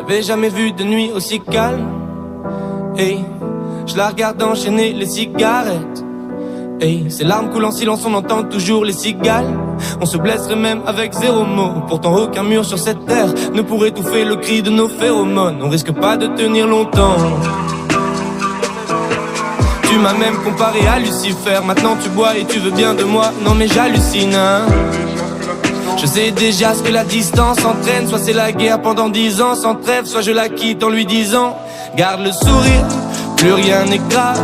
J'avais jamais vu de nuit aussi calme. Hey, je la regarde enchaîner les cigarettes. Hey, ces larmes coulent en silence, on entend toujours les cigales. On se blesserait même avec zéro mot. Pourtant aucun mur sur cette terre ne pourrait étouffer le cri de nos phéromones. On risque pas de tenir longtemps. Tu m'as même comparé à Lucifer. Maintenant tu bois et tu veux bien de moi. Non mais j'hallucine, hein. Je sais déjà ce que la distance entraîne. Soit c'est la guerre pendant 10 ans sans trêve, soit je la quitte en lui disant garde le sourire, plus rien n'est grave.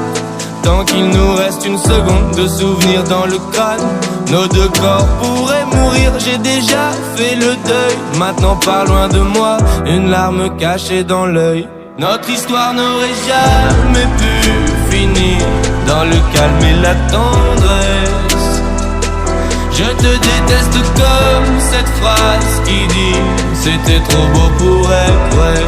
Tant qu'il nous reste une seconde de souvenir dans le crâne, nos deux corps pourraient mourir. J'ai déjà fait le deuil, maintenant pas loin de moi, une larme cachée dans l'œil. Notre histoire n'aurait jamais pu finir dans le calme et la tendresse. Je te déteste comme cette phrase qui dit c'était trop beau pour être vrai.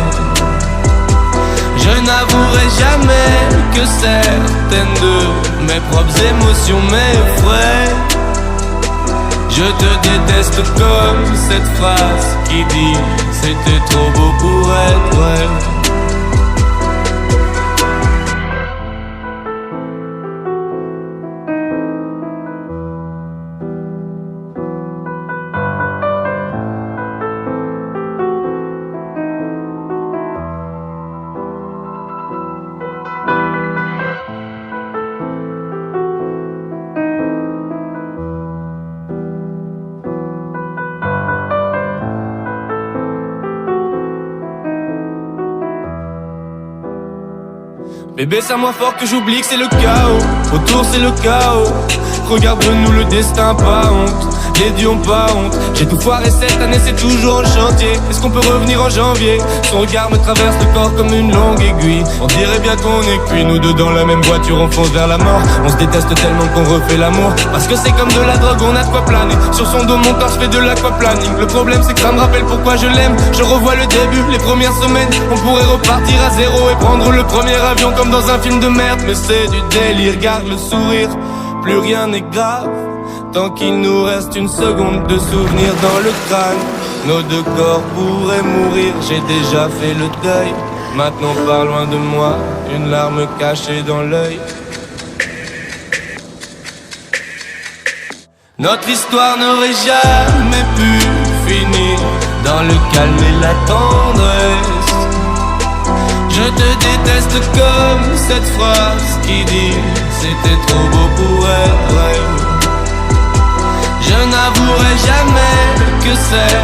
Je n'avouerai jamais que certaines de mes propres émotions m'effraient. Je te déteste comme cette phrase qui dit c'était trop beau pour être vrai. Bébé, c'est à moi fort que j'oublie que c'est le chaos. Autour c'est le chaos. Regarde-nous, le destin, pas honte. Les dieux ont pas honte. J'ai tout foiré cette année, c'est toujours en chantier. Est-ce qu'on peut revenir en janvier? Son regard me traverse le corps comme une longue aiguille. On dirait bien qu'on est cuits, nous deux dans la même voiture, on fonce vers la mort. On se déteste tellement qu'on refait l'amour. Parce que c'est comme de la drogue, on a de quoi planer. Sur son dos, mon corps, je fais de l'aquaplaning. Le problème c'est que ça me rappelle pourquoi je l'aime. Je revois le début, les premières semaines. On pourrait repartir à zéro et prendre le premier avion comme dans un film de merde. Mais c'est du délire, garde le sourire, plus rien n'est grave. Tant qu'il nous reste une seconde de souvenir dans le crâne, nos deux corps pourraient mourir. J'ai déjà fait le deuil, maintenant pas loin de moi, une larme cachée dans l'œil. Notre histoire n'aurait jamais pu finir dans le calme et la tendresse. Je te déteste comme cette phrase qui dit c'était trop beau pour être vrai. Je n'avouerai jamais que c'est